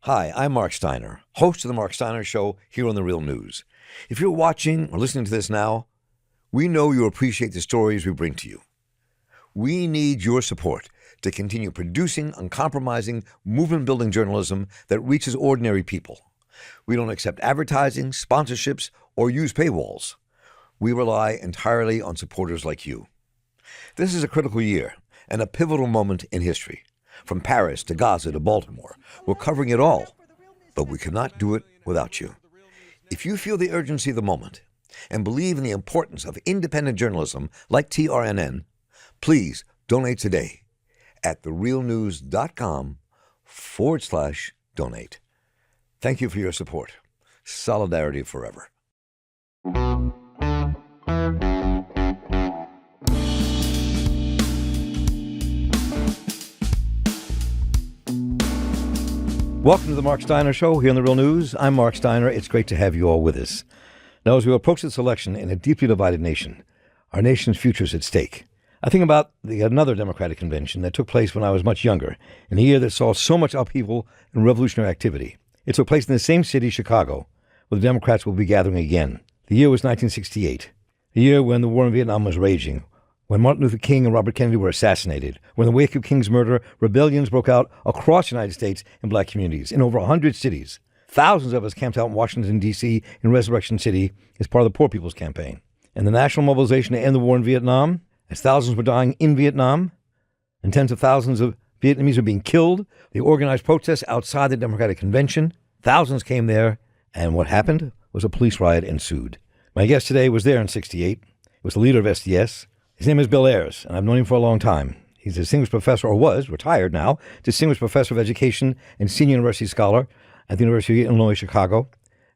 Hi, I'm Marc Steiner, host of The Marc Steiner Show here on The Real News. If you're watching or listening to this now, we know you appreciate the stories we bring to you. We need your support to continue producing uncompromising, movement-building journalism that reaches ordinary people. We don't accept advertising, sponsorships, or use paywalls. We rely entirely on supporters like you. This is a critical year and a pivotal moment in history. From Paris to Gaza to Baltimore, we're covering it all, but we cannot do it without you. If you feel the urgency of the moment and believe in the importance of independent journalism like TRNN, please donate today at therealnews.com/donate. Thank you for your support. Solidarity forever. Welcome to the Marc Steiner Show here on The Real News. I'm Marc Steiner. It's great to have you all with us. Now, as we approach this election in a deeply divided nation, our nation's future is at stake. I think about another Democratic convention that took place when I was much younger, in a year that saw so much upheaval and revolutionary activity. It took place in the same city, Chicago, where the Democrats will be gathering again. The year was 1968, the year when the war in Vietnam was raging, when Martin Luther King and Robert Kennedy were assassinated, when in the wake of King's murder, rebellions broke out across the United States in black communities in over 100 cities. Thousands of us camped out in Washington, D.C. in Resurrection City as part of the Poor People's Campaign. And the national mobilization to end the war in Vietnam, as thousands were dying in Vietnam, and tens of thousands of Vietnamese were being killed. They organized protests outside the Democratic Convention. Thousands came there, and what happened was a police riot ensued. My guest today was there in '68. He was the leader of SDS. His name is Bill Ayers, and I've known him for a long time. He's a distinguished professor, or was, retired now, distinguished professor of education and senior university scholar at the University of Illinois, Chicago.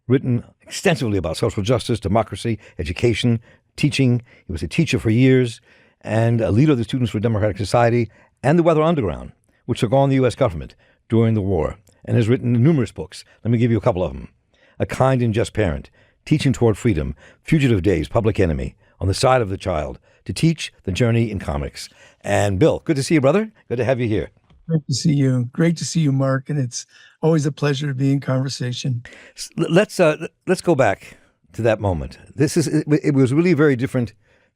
Written extensively about social justice, democracy, education, teaching. He was a teacher for years and a leader of the Students for Democratic Society and the Weather Underground, which took on the U.S. government during the war, and has written numerous books. Let me give you a couple of them. A Kind and Just Parent, Teaching Toward Freedom, Fugitive Days, Public Enemy, On the Side of the Child, To Teach the Journey in Comics. And Bill, good to see you, brother. Good to have you here. Great to see you. Great to see you, Mark. And it's always a pleasure to be in conversation. Let's go back to that moment. It was really very different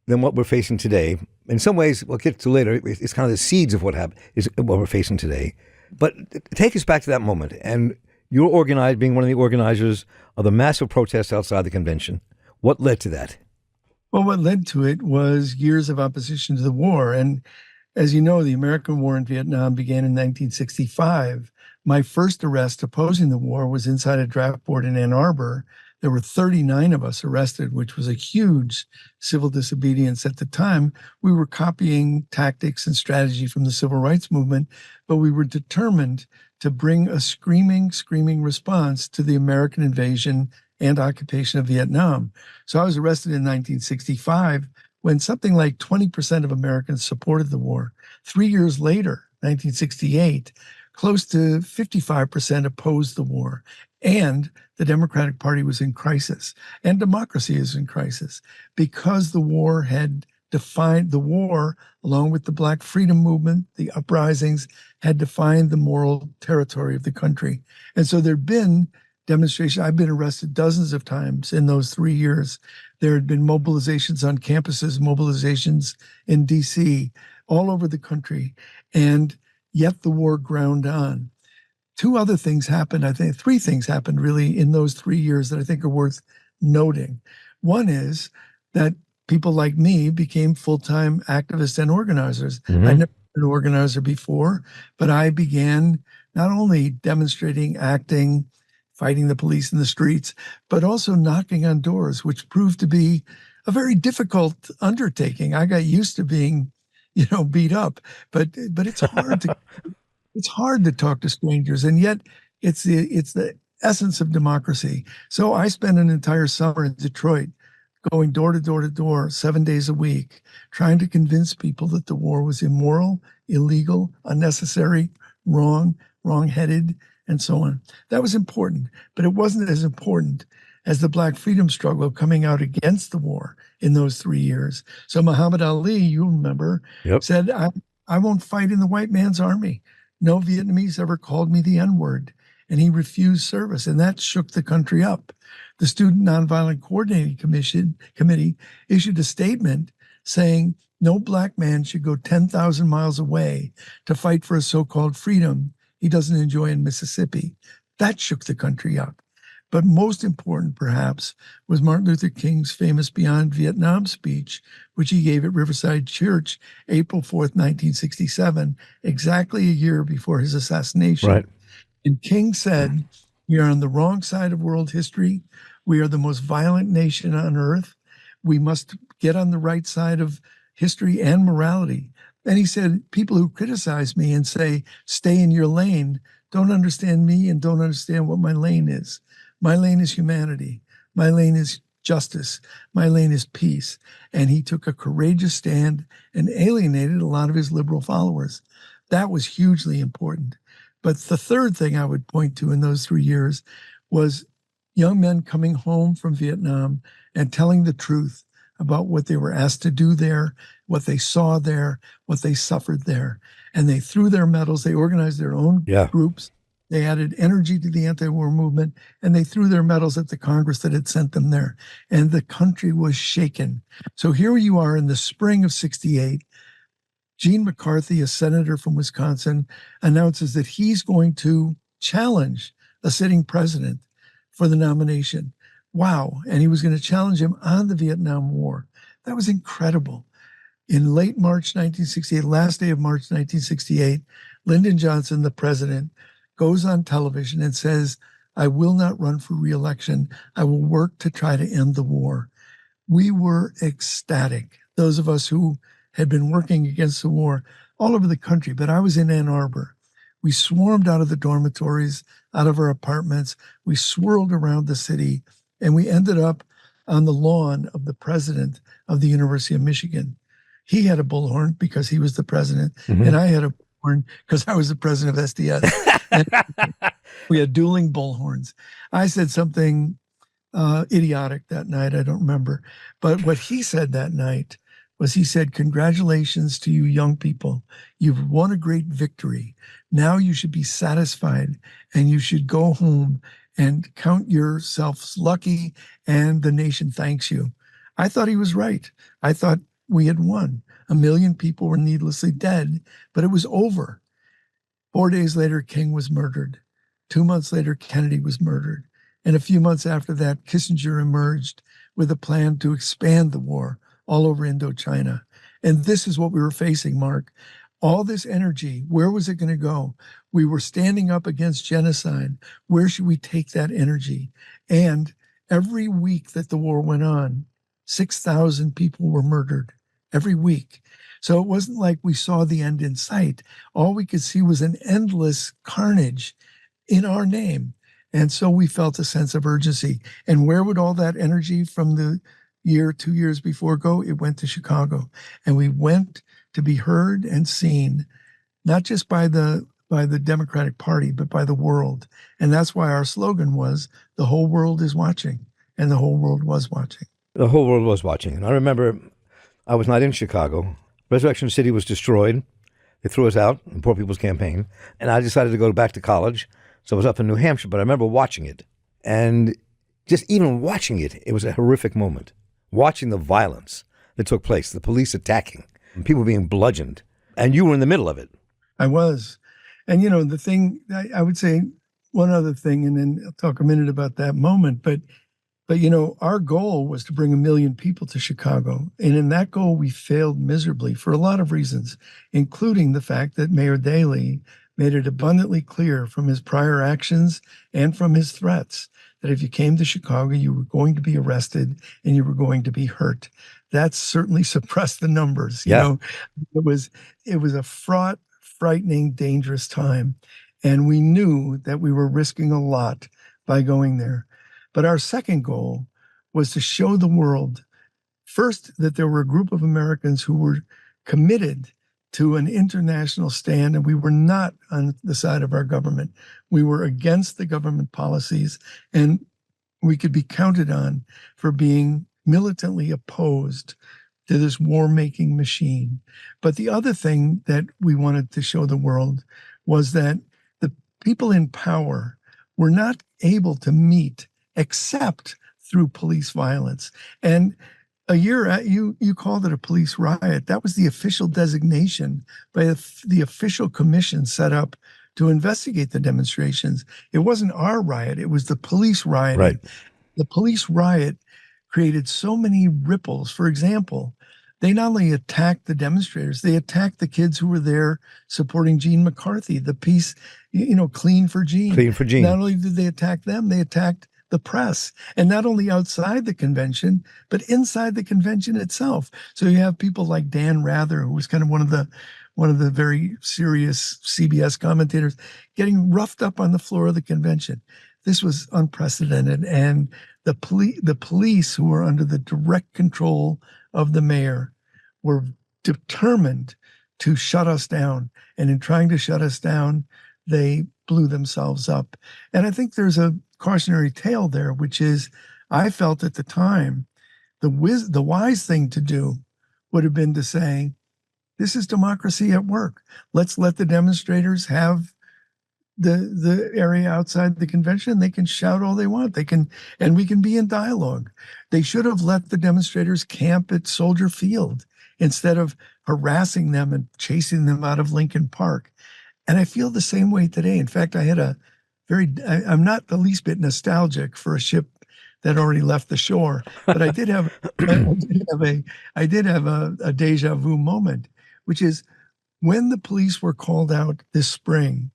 than what we're facing today. In some ways, we'll get to later, it's kind of the seeds of what happened, is what we're facing today. But take us back to that moment. And you're being one of the organizers of the massive protests outside the convention. What led to that? Well, what led to it was years of opposition to the war. And as you know, the American war in Vietnam began in 1965. My first arrest opposing the war was inside a draft board in Ann Arbor. There were 39 of us arrested, which was a huge civil disobedience at the time. We were copying tactics and strategy from the civil rights movement, but we were determined to bring a screaming response to the American invasion and occupation of Vietnam. So I was arrested in 1965 when something like 20% of Americans supported the war. 3 years later, 1968, close to 55% opposed the war. And the Democratic Party was in crisis, and democracy is in crisis, because the war had defined the war, along with the Black Freedom Movement, the uprisings, had defined the moral territory of the country. And so there'd been demonstration. I've been arrested dozens of times in those 3 years. There had been mobilizations on campuses, mobilizations in D.C., all over the country, and yet the war ground on. Two other things happened. I think three things happened really in those 3 years that I think are worth noting. One is that people like me became full-time activists and organizers. Mm-hmm. I'd never been an organizer before, but I began not only demonstrating, acting, fighting the police in the streets, but also knocking on doors, which proved to be a very difficult undertaking. I got used to being, beat up, but it's hard to it's hard to talk to strangers, and yet it's the essence of democracy. So I spent an entire summer in Detroit, going door to door to door, 7 days a week, trying to convince people that the war was immoral, illegal, unnecessary, wrong-headed, and so on. That was important, but it wasn't as important as the Black freedom struggle coming out against the war in those 3 years. So Muhammad Ali, you remember, said, I won't fight in the white man's army. No Vietnamese ever called me the N-word. and he refused service, and that shook the country up. The Student Nonviolent Coordinating Committee issued a statement saying no black man should go 10,000 miles away to fight for a so-called freedom he doesn't enjoy in Mississippi. That shook the country up. But most important, perhaps, was Martin Luther King's famous Beyond Vietnam speech, which he gave at Riverside Church, April 4th, 1967, exactly a year before his assassination. Right. And King said, "We are on the wrong side of world history. We are the most violent nation on earth. We must get on the right side of history and morality." And he said, people who criticize me and say, stay in your lane, don't understand me and don't understand what my lane is. My lane is humanity. My lane is justice. My lane is peace. And he took a courageous stand and alienated a lot of his liberal followers. That was hugely important. But the third thing I would point to in those 3 years was young men coming home from Vietnam and telling the truth about what they were asked to do there, what they saw there, what they suffered there. And they threw their medals, they organized their own groups, they added energy to the anti-war movement, and they threw their medals at the Congress that had sent them there. And the country was shaken. So here you are in the spring of 68. Gene McCarthy, a senator from Wisconsin, announces that he's going to challenge a sitting president for the nomination. Wow. And he was going to challenge him on the Vietnam War. That was incredible. In late March 1968, last day of March 1968, Lyndon Johnson, the president, goes on television and says, "I will not run for re-election. I will work to try to end the war." We were ecstatic, those of us who had been working against the war all over the country, but I was in Ann Arbor. We swarmed out of the dormitories, out of our apartments. We swirled around the city, and we ended up on the lawn of the president of the University of Michigan. He had a bullhorn because he was the president, and I had a bullhorn because I was the president of SDS. And we had dueling bullhorns. I said something idiotic that night. I don't remember. But what he said that night was, he said, "Congratulations to you young people. You've won a great victory. Now you should be satisfied and you should go home and count yourselves lucky, and the nation thanks you." I thought he was right. I thought we had won. 1 million people were needlessly dead, but it was over. 4 days later, King was murdered. 2 months later, Kennedy was murdered. And a few months after that, Kissinger emerged with a plan to expand the war all over Indochina. And this is what we were facing, Mark. All this energy, where was it going to go? We were standing up against genocide. Where should we take that energy? And every week that the war went on, 6,000 people were murdered every week. So it wasn't like we saw the end in sight. All we could see was an endless carnage in our name. And so we felt a sense of urgency. And where would all that energy from the 2 years before go? It went to Chicago. And we went to be heard and seen, not just by the Democratic Party, but by the world. And that's why our slogan was, "The whole world is watching." And the whole world was watching. The whole world was watching. And I remember I was not in Chicago. Resurrection City was destroyed. They threw us out in Poor People's Campaign. And I decided to go back to college. So I was up in New Hampshire, but I remember watching it. And just even watching it, it was a horrific moment. Watching the violence that took place, the police attacking, and people being bludgeoned. And you were in the middle of it. I was. And, the thing, I would say one other thing, and then I'll talk a minute about that moment. But our goal was to bring 1 million people to Chicago. And in that goal, we failed miserably for a lot of reasons, including the fact that Mayor Daley made it abundantly clear from his prior actions and from his threats that if you came to Chicago, you were going to be arrested and you were going to be hurt. That certainly suppressed the numbers. It was a fraught, frightening, dangerous time. And we knew that we were risking a lot by going there. But our second goal was to show the world, first, that there were a group of Americans who were committed to an international stand, and we were not on the side of our government. We were against the government policies, and we could be counted on for being militantly opposed to this war-making machine. But the other thing that we wanted to show the world was that the people in power were not able to meet except through police violence. And a year at you called it a police riot. That was the official designation by the official commission set up to investigate the demonstrations. It wasn't our riot, it was the police riot. Right. The police riot created so many ripples. For example, they not only attacked the demonstrators, they attacked the kids who were there supporting Gene McCarthy, the piece, Clean for Gene. Clean for Gene. Not only did they attack them, they attacked the press, and not only outside the convention, but inside the convention itself. So you have people like Dan Rather, who was kind of one of the very serious CBS commentators, getting roughed up on the floor of the convention. This was unprecedented, and the police, who were under the direct control of the mayor, were determined to shut us down. And in trying to shut us down, they blew themselves up. And I think there's a cautionary tale there, which is, I felt at the time, the wise thing to do would have been to say, this is democracy at work. Let's let the demonstrators have the area outside the convention. They can shout all they want. And we can be in dialogue. They should have let the demonstrators camp at Soldier Field instead of harassing them and chasing them out of Lincoln Park. And I feel the same way today. In fact, I'm not the least bit nostalgic for a ship that already left the shore, but I did have a deja vu moment, which is when the police were called out this spring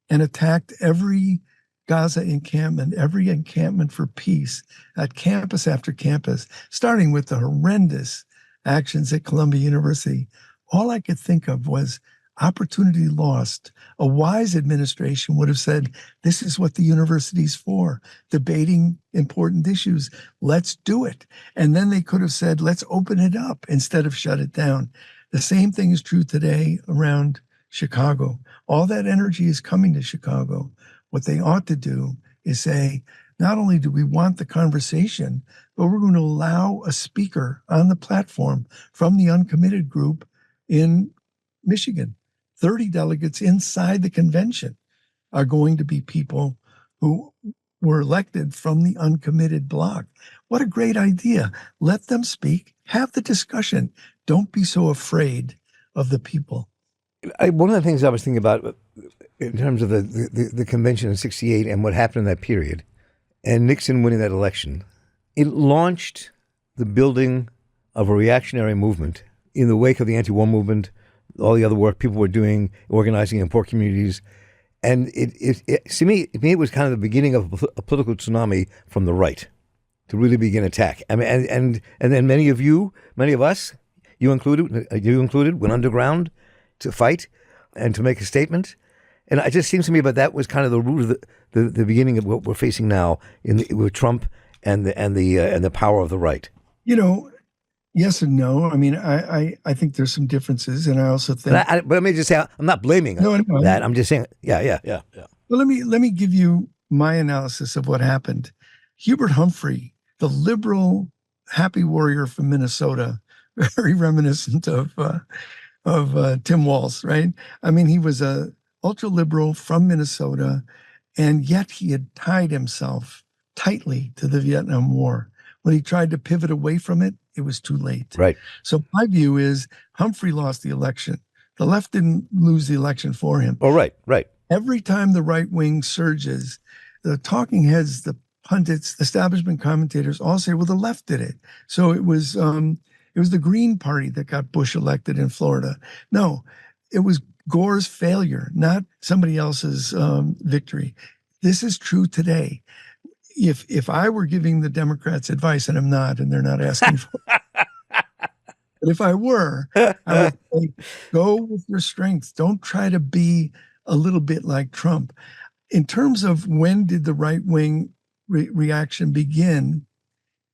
and attacked every Gaza encampment, every encampment for peace at campus after campus, starting with the horrendous actions at Columbia University. All I could think of was opportunity lost. A wise administration would have said, this is what the university's for, debating important issues. Let's do it. And then they could have said, let's open it up instead of shut it down. The same thing is true today around Chicago. All that energy is coming to Chicago. What they ought to do is say, not only do we want the conversation, but we're going to allow a speaker on the platform from the uncommitted group in Michigan. 30 delegates inside the convention are going to be people who were elected from the uncommitted bloc. What a great idea. Let them speak. Have the discussion. Don't be so afraid of the people. One of the things I was thinking about in terms of the convention in '68 and what happened in that period, and Nixon winning that election, it launched the building of a reactionary movement in the wake of the anti-war movement, all the other work people were doing, organizing in poor communities. And to me, it was kind of the beginning of a political tsunami from the right to really begin attack. I mean, and then many of us, you included, went underground to fight and to make a statement. And it just seems to me, but that was kind of the root of the beginning of what we're facing now with Trump and the power of the right. Yes and no. I mean, I think there's some differences, and I also think. But let me just say, I'm not blaming that. I'm just saying, yeah. Well, let me give you my analysis of what happened. Hubert Humphrey, the liberal happy warrior from Minnesota, very reminiscent of Tim Walz, right? I mean, he was a ultra liberal from Minnesota, and yet he had tied himself tightly to the Vietnam War. When he tried to pivot away from it, it was too late. Right. So my view is Humphrey lost the election. The left didn't lose the election for him. Oh, right. Every time the right wing surges, the talking heads, the pundits, the establishment commentators all say, well, the left did it. So it was the Green Party that got Bush elected in Florida. No, it was Gore's failure, not somebody else's victory. This is true today. If I were giving the Democrats advice, and I'm not, and they're not asking for it, but if I were, I would say, go with your strengths. Don't try to be a little bit like Trump. In terms of when did the right-wing reaction begin,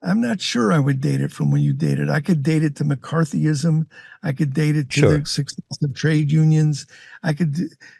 I'm not sure I would date it from when you date it. I could date it to McCarthyism. I could date it to the success of trade unions.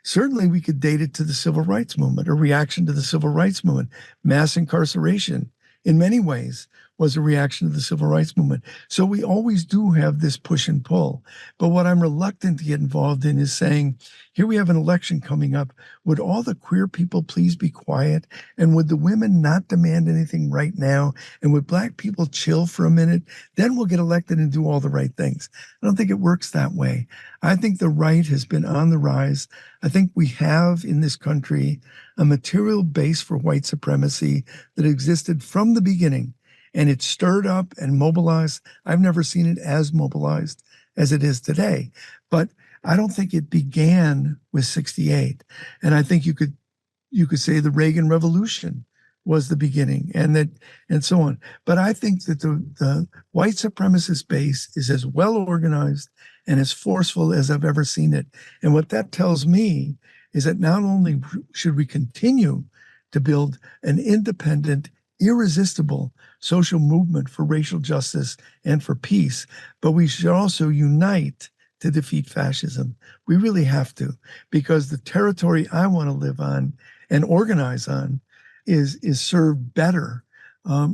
Certainly we could date it to the civil rights movement, or reaction to the civil rights movement, mass incarceration in many ways was a reaction to the civil rights movement. So we always do have this push and pull. But what I'm reluctant to get involved in is saying, here we have an election coming up. Would all the queer people please be quiet? And would the women not demand anything right now? And would Black people chill for a minute? Then we'll get elected and do all the right things. I don't think it works that way. I think the right has been on the rise. I think we have in this country a material base for white supremacy that existed from the beginning. And it stirred up and mobilized. I've never seen it as mobilized as it is today. But I don't think it began with 68. And I think you could say the Reagan Revolution was the beginning and so on. But I think that the white supremacist base is as well organized and as forceful as I've ever seen it. And what that tells me is that not only should we continue to build an independent, irresistible social movement for racial justice and for peace, but we should also unite to defeat fascism. We really have to, because the territory I want to live on and organize on is served better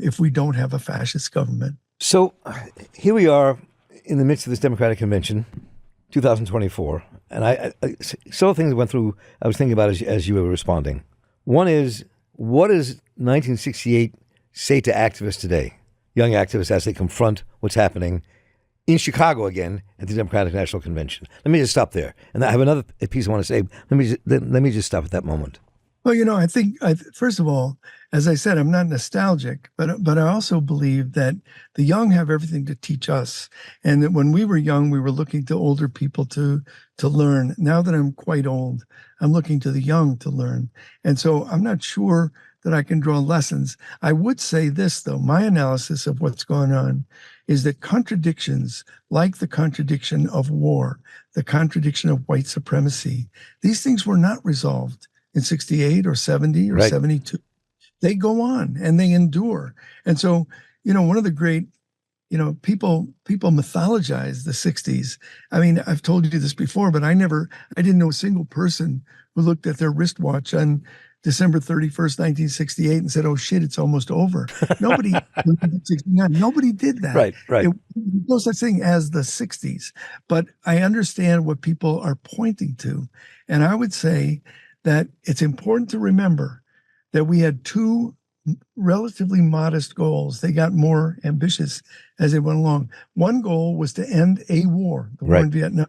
if we don't have a fascist government. So here we are in the midst of this Democratic Convention, 2024, and several things went through. I was thinking about as you were responding. One is, what does 1968 say to activists today, young activists, as they confront what's happening in Chicago again at the Democratic National Convention? Let me just stop there, and I have another piece I want to say. Let me just stop at that moment. Well, I think, first of all, as I said, I'm not nostalgic, but I also believe that the young have everything to teach us. And that when we were young, we were looking to older people to learn. Now that I'm quite old, I'm looking to the young to learn. And so I'm not sure that I can draw lessons. I would say this, though. My analysis of what's going on is that contradictions, like the contradiction of war, the contradiction of white supremacy, these things were not resolved in 68 or 70 or 72. They go on and they endure. And so, one of the great, people mythologize the 60s. I mean, I've told you this before, but I didn't know a single person who looked at their wristwatch on December 31st, 1968 and said, oh shit, it's almost over. Nobody did that. Right. It, no such thing as the 60s. But I understand what people are pointing to. And I would say that it's important to remember that we had two relatively modest goals. They got more ambitious as they went along. One goal was to end a war, the war in Vietnam.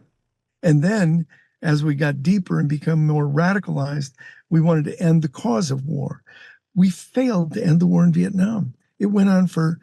And then as we got deeper and become more radicalized, we wanted to end the cause of war. We failed to end the war in Vietnam. It went on for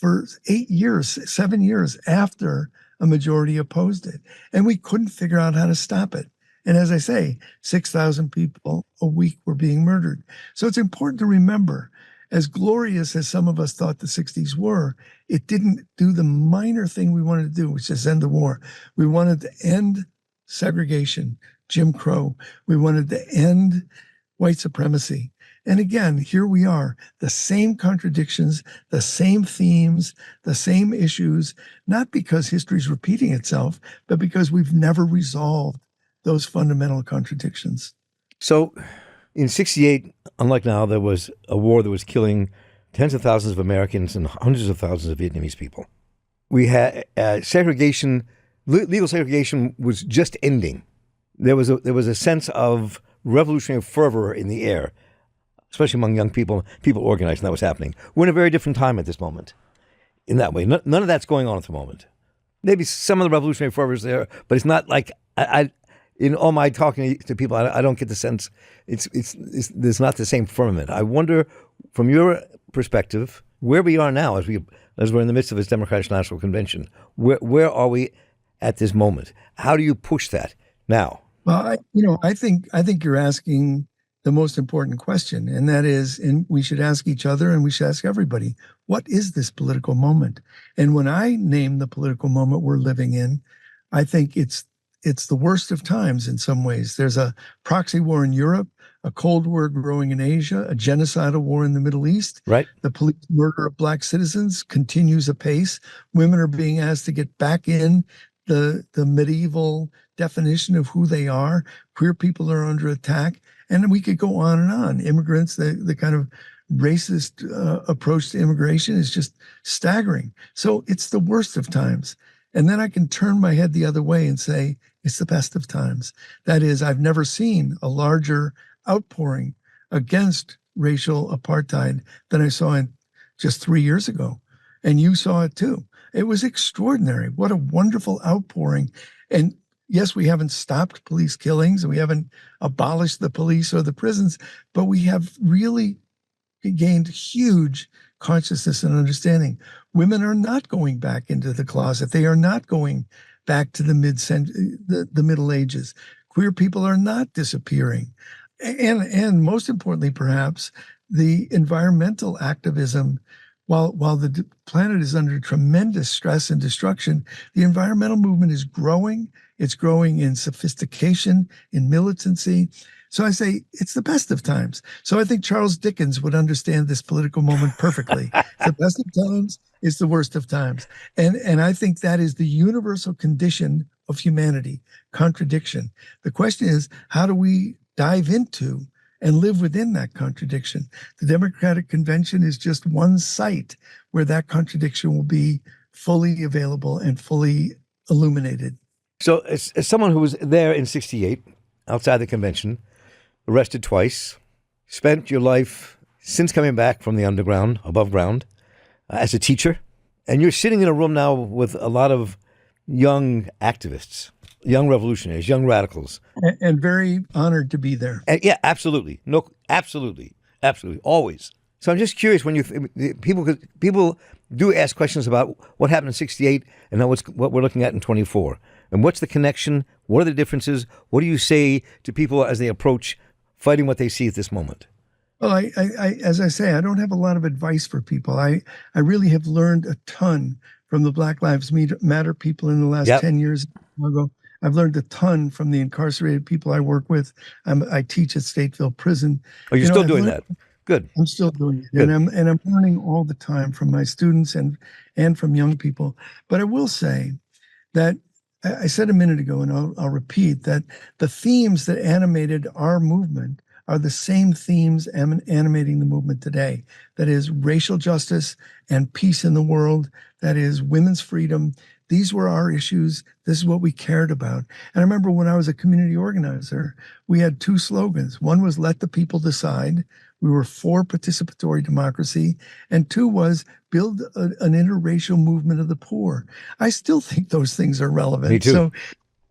8 years, 7 years after a majority opposed it. And we couldn't figure out how to stop it. And as I say, 6,000 people a week were being murdered. So it's important to remember, as glorious as some of us thought the 60s were, it didn't do the minor thing we wanted to do, which is end the war. We wanted to end segregation, Jim Crow. We wanted to end white supremacy. And again, here we are, the same contradictions, the same themes, the same issues, not because history's repeating itself, but because we've never resolved those fundamental contradictions. So in 68, unlike now, there was a war that was killing tens of thousands of Americans and hundreds of thousands of Vietnamese people. We had segregation, legal segregation was just ending. There was a sense of revolutionary fervor in the air, especially among young people organized, and that was happening. We're in a very different time at this moment in that way. None of that's going on at the moment. Maybe some of the revolutionary fervor is there, but it's not like in all my talking to people, I don't get the sense there's not the same firmament. I wonder, from your perspective, where we are now as we're in the midst of this Democratic National Convention. Where are we at this moment? How do you push that now? Well, I think you're asking the most important question, and that is, and we should ask each other and we should ask everybody, what is this political moment? And when I name the political moment we're living in, I think it's the worst of times in some ways. There's a proxy war in Europe, a Cold War growing in Asia, a genocidal war in the Middle East. Right. The police murder of Black citizens continues apace. Women are being asked to get back in the medieval definition of who they are. Queer people are under attack. And we could go on and on. Immigrants, the kind of racist approach to immigration is just staggering. So it's the worst of times. And then I can turn my head the other way and say, it's the best of times. That is, I've never seen a larger outpouring against racial apartheid than I saw in just 3 years ago. And you saw it too. It was extraordinary. What a wonderful outpouring. And yes, we haven't stopped police killings, and we haven't abolished the police or the prisons, but we have really gained huge consciousness and understanding. Women are not going back into the closet. They are not going back to the the Middle Ages. Queer people are not disappearing. And most importantly, perhaps, the environmental activism, while the planet is under tremendous stress and destruction, the environmental movement is growing. It's growing in sophistication, in militancy. So I say it's the best of times. So I think Charles Dickens would understand this political moment perfectly. The best of times is the worst of times. And I think that is the universal condition of humanity, contradiction. The question is, how do we dive into and live within that contradiction? The Democratic Convention is just one site where that contradiction will be fully available and fully illuminated. So as someone who was there in 68, outside the convention, arrested twice, spent your life since coming back from the underground, above ground, as a teacher, and you're sitting in a room now with a lot of young activists, young revolutionaries, young radicals. And very honored to be there. And yeah, absolutely. No, absolutely. Absolutely. Always. So I'm just curious when people do ask questions about what happened in 68 and now what we're looking at in 24. And what's the connection? What are the differences? What do you say to people as they approach fighting what they see at this moment? Well, I as I say, I don't have a lot of advice for people. I really have learned a ton from the Black Lives Matter people in the last 10 years in Chicago. I've learned a ton from the incarcerated people I work with. I teach at Stateville Prison. Oh, you're still doing that? Good. I'm still doing it. Good. And I'm learning all the time from my students and from young people. But I will say that I said a minute ago, and I'll repeat, that the themes that animated our movement are the same themes animating the movement today. That is racial justice and peace in the world. That is women's freedom. These were our issues. This is what we cared about. And I remember when I was a community organizer, we had two slogans. One was let the people decide. We were for participatory democracy. And two was build an interracial movement of the poor. I still think those things are relevant. Me too. So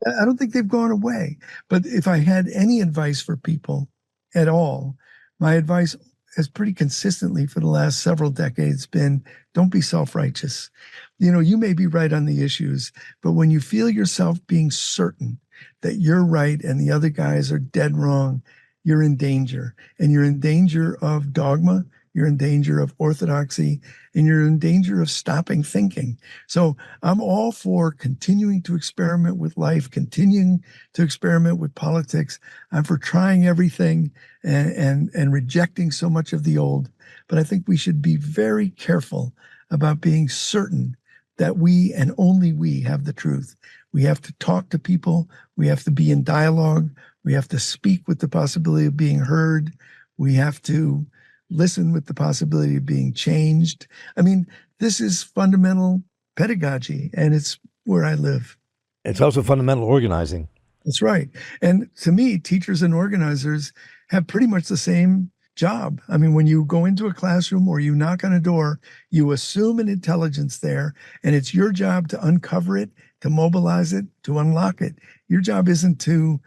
I don't think they've gone away. But if I had any advice for people at all, my advice has pretty consistently for the last several decades been, don't be self-righteous. You know, you may be right on the issues, but when you feel yourself being certain that you're right and the other guys are dead wrong, you're in danger. And you're in danger of dogma, you're in danger of orthodoxy, and you're in danger of stopping thinking. So I'm all for continuing to experiment with life, continuing to experiment with politics. I'm for trying everything and rejecting so much of the old. But I think we should be very careful about being certain that we and only we have the truth. We have to talk to people. We have to be in dialogue. We have to speak with the possibility of being heard. We have to listen with the possibility of being changed. I mean, this is fundamental pedagogy, and it's where I live. It's also fundamental organizing. That's right. And to me, teachers and organizers have pretty much the same job. I mean, when you go into a classroom or you knock on a door, you assume an intelligence there, and it's your job to uncover it, to mobilize it, to unlock it. Your job isn't to,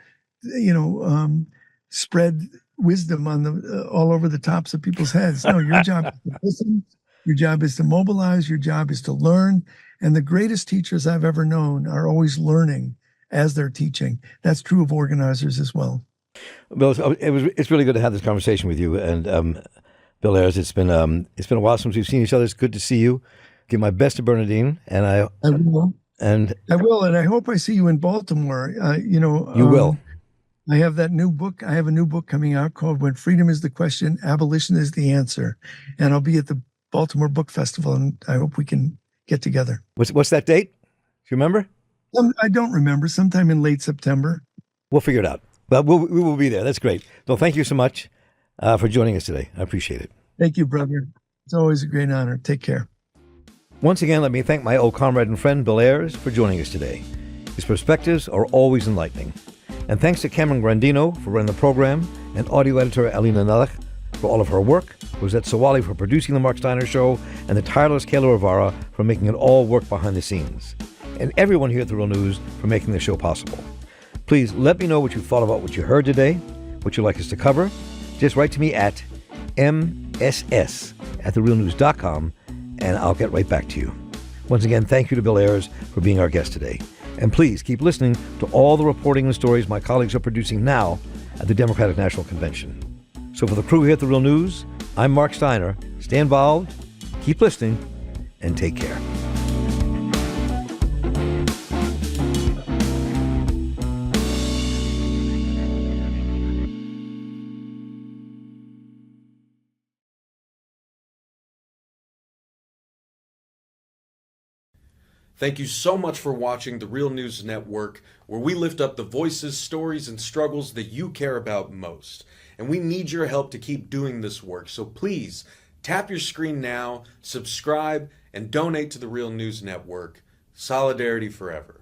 spread wisdom on all over the tops of people's heads. No, your job is to listen. Your job is to mobilize. Your job is to learn. And the greatest teachers I've ever known are always learning as they're teaching. That's true of organizers as well. Bill, it's really good to have this conversation with you. And Bill Ayers, it's been a while since we've seen each other. It's good to see you. Give my best to Bernadine, and I will. And I hope I see you in Baltimore. You will. I have that new book. I have a new book coming out called When Freedom is the Question, Abolition is the Answer. And I'll be at the Baltimore Book Festival, and I hope we can get together. What's that date? Do you remember? I don't remember. Sometime in late September. We'll figure it out. But we will be there. That's great. Bill, thank you so much for joining us today. I appreciate it. Thank you, brother. It's always a great honor. Take care. Once again, let me thank my old comrade and friend Bill Ayers for joining us today. His perspectives are always enlightening. And thanks to Cameron Granadino for running the program, and audio editor Alina Nehlich for all of her work, Rosette Sawali for producing The Marc Steiner Show, and the tireless Kayla Rivara for making it all work behind the scenes. And everyone here at The Real News for making the show possible. Please let me know what you thought about what you heard today, what you'd like us to cover. Just write to me at mss@therealnews.com, and I'll get right back to you. Once again, thank you to Bill Ayers for being our guest today. And please keep listening to all the reporting and stories my colleagues are producing now at the Democratic National Convention. So for the crew here at The Real News, I'm Marc Steiner. Stay involved, keep listening, and take care. Thank you so much for watching The Real News Network, where we lift up the voices, stories, and struggles that you care about most. And we need your help to keep doing this work. So please, tap your screen now, subscribe, and donate to The Real News Network. Solidarity forever.